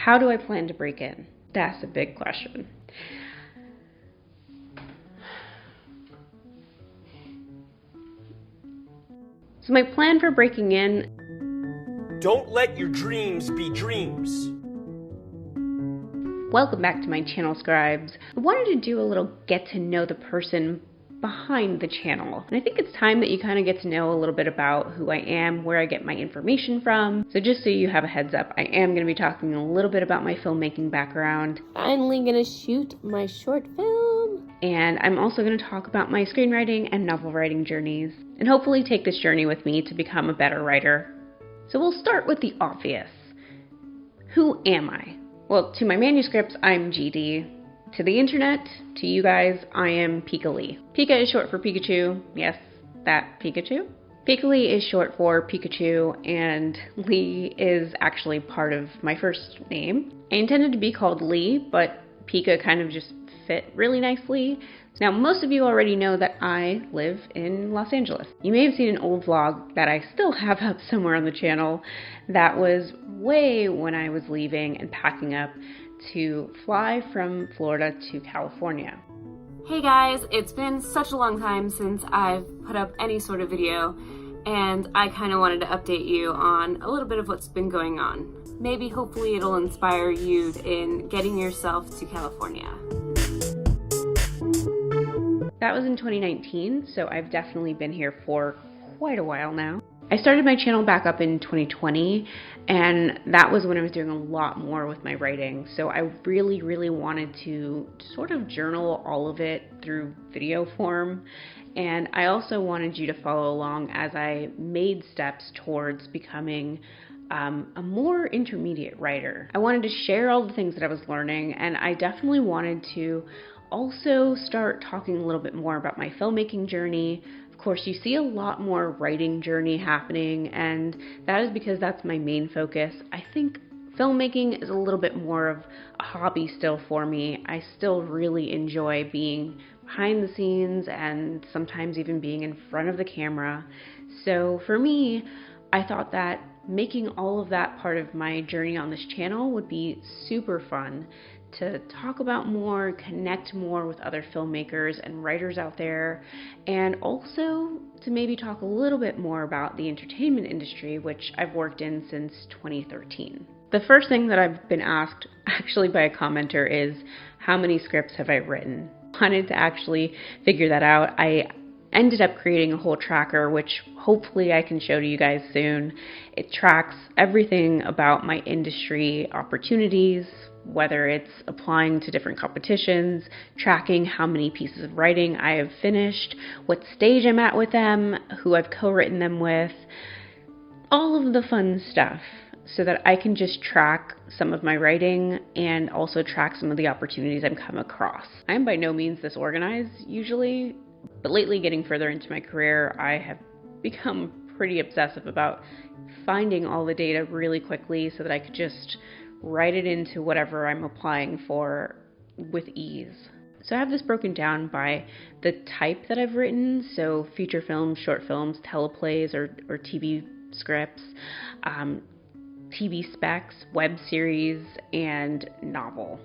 how do I plan to break in? That's a big question. So my plan for breaking in... Don't let your dreams be dreams. Welcome back to my channel, Scribes. I wanted to do a little get to know the person behind the channel. And I think it's time that you kind of get to know a little bit about who I am, where I get my information from. So just so you have a heads up, I am going to be talking a little bit about my filmmaking background. Finally going to shoot my short film. And I'm also going to talk about my screenwriting and novel writing journeys, and hopefully take this journey with me to become a better writer. So we'll start with the obvious. Who am I? Well, to my manuscripts, I'm GD. To the internet, to you guys, I am Pika Lee. Pika is short for Pikachu. Yes, that Pikachu. Pika Lee is short for Pikachu, and Lee is actually part of my first name. I intended to be called Lee, but Pika kind of just fit really nicely. Now, most of you already know that I live in Los Angeles. You may have seen an old vlog that I still have up somewhere on the channel that was way when I was leaving and packing up to fly from Florida to California. Hey guys, it's been such a long time since I've put up any sort of video, and I kind of wanted to update you on a little bit of what's been going on. Maybe hopefully it'll inspire you in getting yourself to California. That was in 2019, so I've definitely been here for quite a while now. I started my channel back up in 2020, and that was when I was doing a lot more with my writing. So I really wanted to sort of journal all of it through video form. And I also wanted you to follow along as I made steps towards becoming a more intermediate writer. I wanted to share all the things that I was learning, and I definitely wanted to also start talking a little bit more about my filmmaking journey. Of course, you see a lot more writing journey happening, and that is because that's my main focus. I think filmmaking is a little bit more of a hobby still for me. I still really enjoy being behind the scenes and sometimes even being in front of the camera. So for me, I thought that making all of that part of my journey on this channel would be super fun to talk about more, connect more with other filmmakers and writers out there, and also to maybe talk a little bit more about the entertainment industry, which I've worked in since 2013. The first thing that I've been asked, actually by a commenter, is how many scripts have I written? I wanted to actually figure that out. I ended up creating a whole tracker, which hopefully I can show to you guys soon. It tracks everything about my industry opportunities, whether it's applying to different competitions, tracking how many pieces of writing I have finished, what stage I'm at with them, who I've co-written them with, all of the fun stuff, so that I can just track some of my writing and also track some of the opportunities I've come across. I'm by no means this organized usually, but lately, getting further into my career, I have become pretty obsessive about finding all the data really quickly so that I could just write it into whatever I'm applying for with ease. So I have this broken down by the type that I've written, so feature films, short films, teleplays, or TV scripts, TV specs, web series, and novel.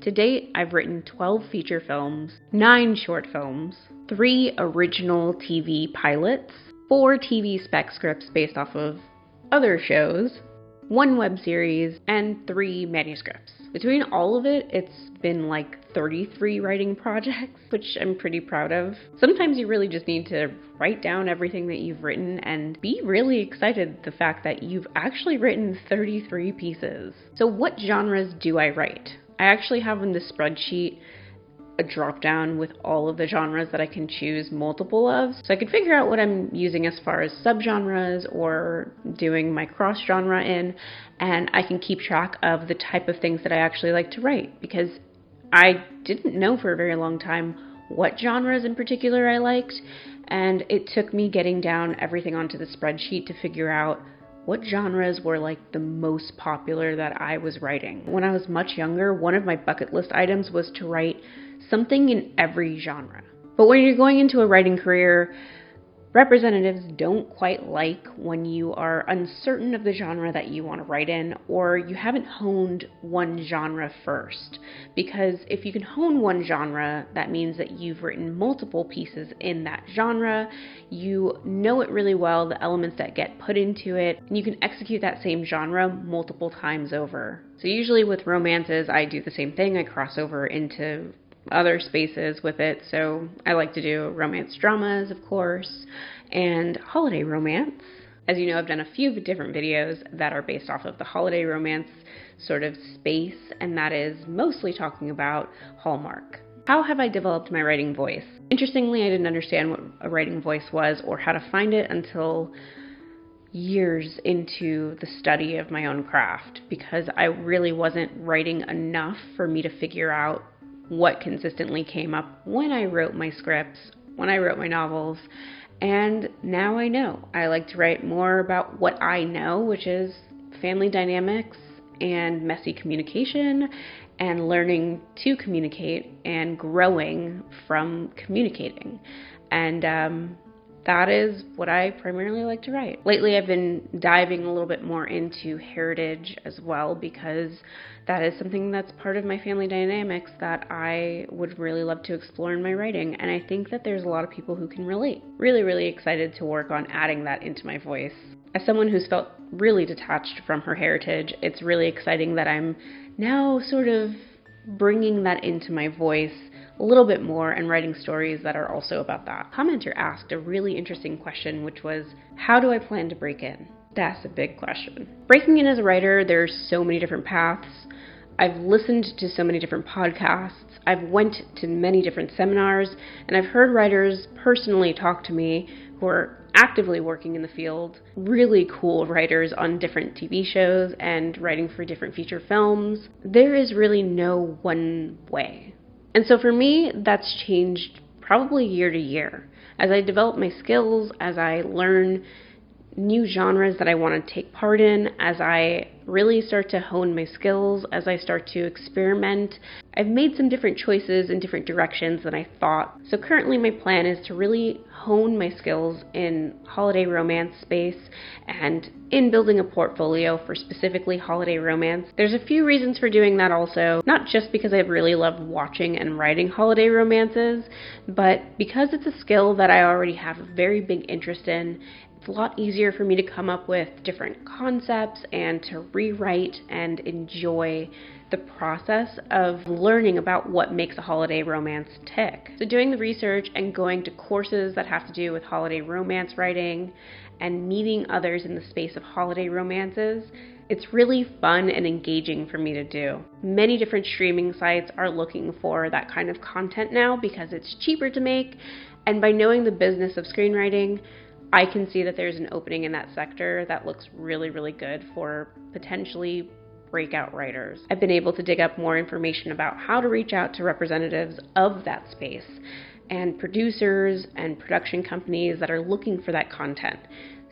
To date, I've written 12 feature films, 9 short films, 3 original TV pilots, 4 TV spec scripts based off of other shows, 1 web series, and 3 manuscripts. Between all of it, it's been like 33 writing projects, which I'm pretty proud of. Sometimes you really just need to write down everything that you've written and be really excited the fact that you've actually written 33 pieces. So what genres do I write? I actually have in this spreadsheet a drop down with all of the genres that I can choose multiple of. So I can figure out what I'm using as far as subgenres or doing my cross genre in, and I can keep track of the type of things that I actually like to write, because I didn't know for a very long time what genres in particular I liked, and it took me getting down everything onto the spreadsheet to figure out what genres were like the most popular that I was writing. When I was much younger, one of my bucket list items was to write something in every genre. But when you're going into a writing career, Representatives don't quite like when you are uncertain of the genre that you want to write in, or you haven't honed one genre first. Because if you can hone one genre, that means that you've written multiple pieces in that genre, you know it really well, the elements that get put into it, and you can execute that same genre multiple times over. So usually with romances, I do the same thing. I cross over into other spaces with it. So I like to do romance dramas, of course, and holiday romance. As you know, I've done a few different videos that are based off of the holiday romance sort of space, and that is mostly talking about Hallmark. How have I developed my writing voice? Interestingly, I didn't understand what a writing voice was or how to find it until years into the study of my own craft, because I really wasn't writing enough for me to figure out what consistently came up when I wrote my scripts, when I wrote my novels, and now I know. I like to write more about what I know, which is family dynamics and messy communication and learning to communicate and growing from communicating. And that is what I primarily like to write. Lately, I've been diving a little bit more into heritage as well, because that is something that's part of my family dynamics that I would really love to explore in my writing. And I think that there's a lot of people who can relate. Really, really excited to work on adding that into my voice. As someone who's felt really detached from her heritage, it's really exciting that I'm now sort of bringing that into my voice a little bit more and writing stories that are also about that. Commenter asked a really interesting question, which was, how do I plan to break in? That's a big question. Breaking in as a writer, there's so many different paths. I've listened to so many different podcasts. I've went to many different seminars, and I've heard writers personally talk to me who are actively working in the field, really cool writers on different TV shows and writing for different feature films. There is really no one way. And so for me, that's changed probably year to year. As I develop my skills, as I learn new genres that I want to take part in, as I really start to hone my skills, as I start to experiment, I've made some different choices in different directions than I thought. So currently my plan is to really hone my skills in holiday romance space and in building a portfolio for specifically holiday romance. There's a few reasons for doing that also, not just because I really love watching and writing holiday romances, but because it's a skill that I already have a very big interest in. It's a lot easier for me to come up with different concepts and to rewrite and enjoy the process of learning about what makes a holiday romance tick. So doing the research and going to courses that have to do with holiday romance writing and meeting others in the space of holiday romances, it's really fun and engaging for me to do. Many different streaming sites are looking for that kind of content now because it's cheaper to make, and by knowing the business of screenwriting, I can see that there's an opening in that sector that looks really, really good for potentially breakout writers. I've been able to dig up more information about how to reach out to representatives of that space and producers and production companies that are looking for that content.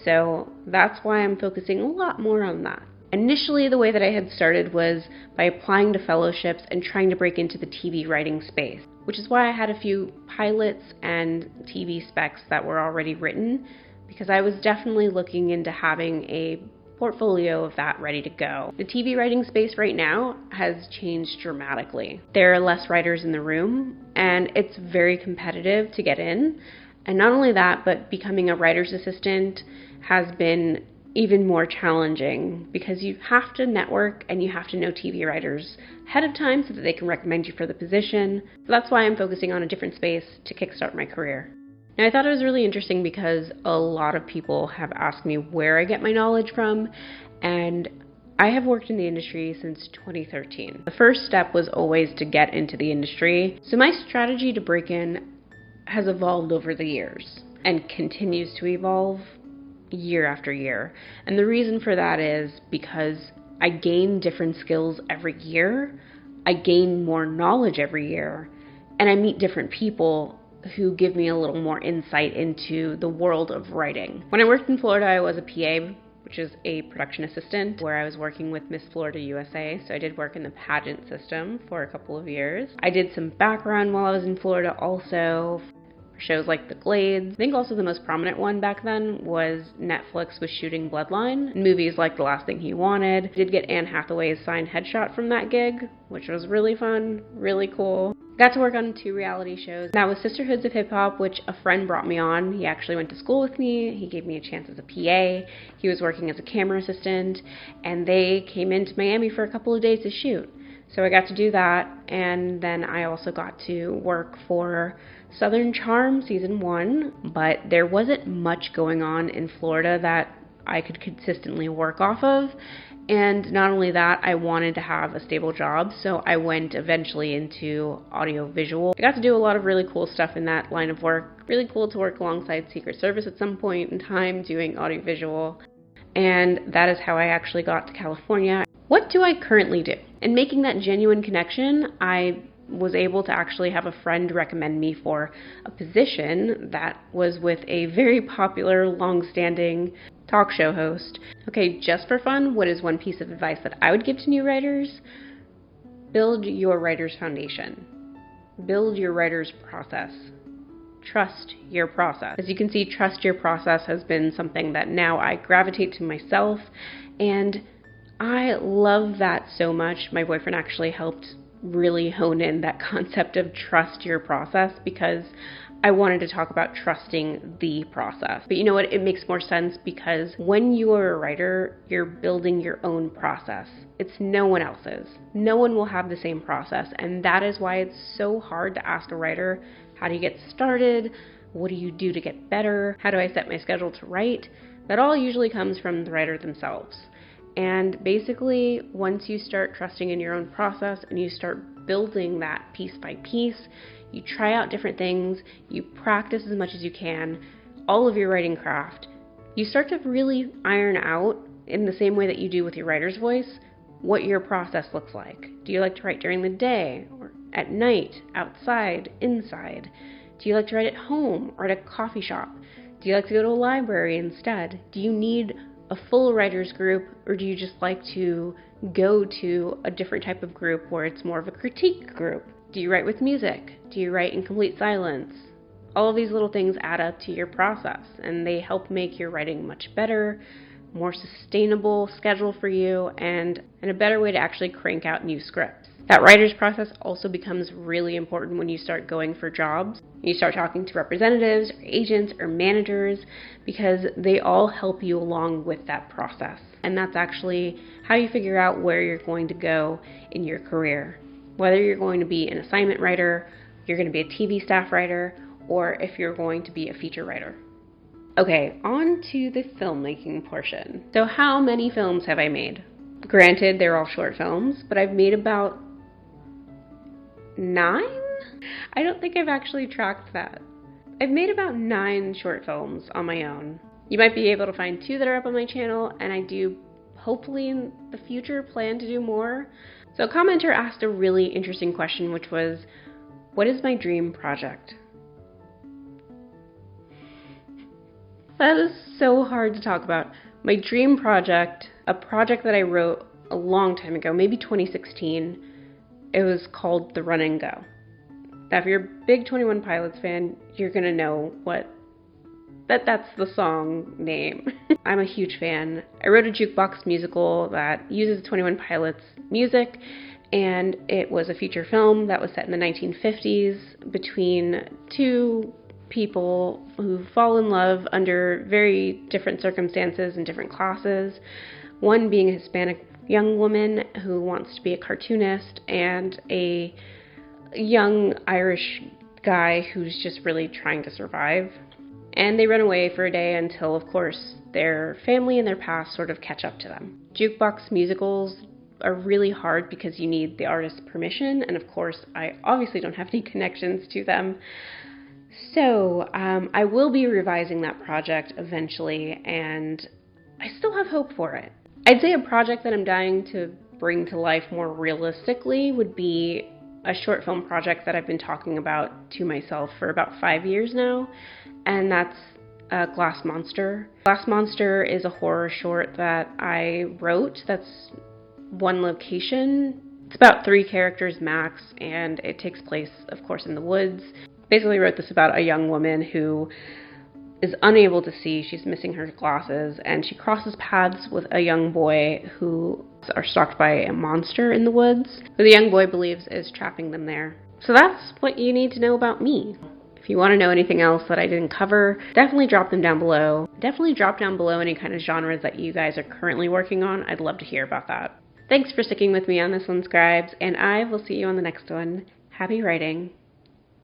So that's why I'm focusing a lot more on that. Initially, the way that I had started was by applying to fellowships and trying to break into the TV writing space, which is why I had a few pilots and TV specs that were already written, because I was definitely looking into having a portfolio of that ready to go. The TV writing space right now has changed dramatically. There are less writers in the room, and it's very competitive to get in. And not only that, but becoming a writer's assistant has been even more challenging because you have to network and you have to know TV writers ahead of time so that they can recommend you for the position. So that's why I'm focusing on a different space to kickstart my career. Now, I thought it was really interesting because a lot of people have asked me where I get my knowledge from, and I have worked in the industry since 2013. The first step was always to get into the industry, so my strategy to break in has evolved over the years and continues to evolve year after year. And the reason for that is because I gain different skills every year, I gain more knowledge every year, and I meet different people who give me a little more insight into the world of writing. When I worked in Florida, I was a PA, which is a production assistant, where I was working with Miss Florida USA, so I did work in the pageant system for a couple of years. I did some background while I was in Florida also, shows like The Glades. I think also the most prominent one back then was Netflix was shooting Bloodline. Movies like The Last Thing He Wanted. Did get Anne Hathaway's signed headshot from that gig, which was really fun, really cool. Got to work on 2 reality shows. That was Sisterhoods of Hip Hop, which a friend brought me on. He actually went to school with me. He gave me a chance as a PA. He was working as a camera assistant, and they came into Miami for a couple of days to shoot. So I got to do that, and then I also got to work for Southern Charm Season 1, but there wasn't much going on in Florida that I could consistently work off of. And not only that, I wanted to have a stable job, so I went eventually into audio-visual. I got to do a lot of really cool stuff in that line of work. Really cool to work alongside Secret Service at some point in time doing audio-visual. And that is how I actually got to California. What do I currently do? In making that genuine connection, I was able to actually have a friend recommend me for a position that was with a very popular, long-standing talk show host. Okay, just for fun, what is one piece of advice that I would give to new writers? Build your writer's foundation. Build your writer's process. Trust your process. As you can see, trust your process has been something that now I gravitate to myself, and I love that so much. My boyfriend actually helped really hone in that concept of trust your process, because I wanted to talk about trusting the process. But you know what? It makes more sense because when you are a writer, you're building your own process. It's no one else's. No one will have the same process, and that is why it's so hard to ask a writer, how do you get started? What do you do to get better? How do I set my schedule to write? That all usually comes from the writer themselves. And basically, once you start trusting in your own process and you start building that piece by piece, you try out different things, you practice as much as you can, all of your writing craft, you start to really iron out, in the same way that you do with your writer's voice, what your process looks like. Do you like to write during the day, or at night, outside, inside? Do you like to write at home or at a coffee shop? Do you like to go to a library instead? Do you need a full writer's group, or do you just like to go to a different type of group where it's more of a critique group? Do you write with music? Do you write in complete silence? All of these little things add up to your process, and they help make your writing much better, more sustainable schedule for you, and a better way to actually crank out new scripts. That writer's process also becomes really important when you start going for jobs. You start talking to representatives, or agents, or managers, because they all help you along with that process. And that's actually how you figure out where you're going to go in your career. Whether you're going to be an assignment writer, you're going to be a TV staff writer, or if you're going to be a feature writer. Okay, on to the filmmaking portion. So how many films have I made? Granted, they're all short films, but I've made about 9? I don't think I've actually tracked that. I've made about 9 short films on my own. You might be able to find 2 that are up on my channel, and I do, hopefully in the future, plan to do more. So a commenter asked a really interesting question, which was, what is my dream project? That is so hard to talk about. My dream project, a project that I wrote a long time ago, maybe 2016, it was called The Run and Go. Now, if you're a big 21 Pilots fan, you're gonna know that's the song name. I'm a huge fan. I wrote a jukebox musical that uses 21 Pilots music, and it was a feature film that was set in the 1950s between 2 people who fall in love under very different circumstances and different classes. One being a Hispanic young woman who wants to be a cartoonist, and a young Irish guy who's just really trying to survive. And they run away for a day until, of course, their family and their past sort of catch up to them. Jukebox musicals are really hard because you need the artist's permission, and of course, I obviously don't have any connections to them. So I will be revising that project eventually, and I still have hope for it. I'd say a project that I'm dying to bring to life more realistically would be a short film project that I've been talking about to myself for about 5 years now, and that's Glass Monster. Glass Monster is a horror short that I wrote that's one location. It's about 3 characters max, and it takes place, of course, in the woods. Basically wrote this about a young woman who is unable to see. She's missing her glasses, and she crosses paths with a young boy who are stalked by a monster in the woods, who the young boy believes is trapping them there. So that's what you need to know about me. If you want to know anything else that I didn't cover, definitely drop them down below. Definitely drop down below any kind of genres that you guys are currently working on. I'd love to hear about that. Thanks for sticking with me on this one, Scribes, and I will see you on the next one. Happy writing.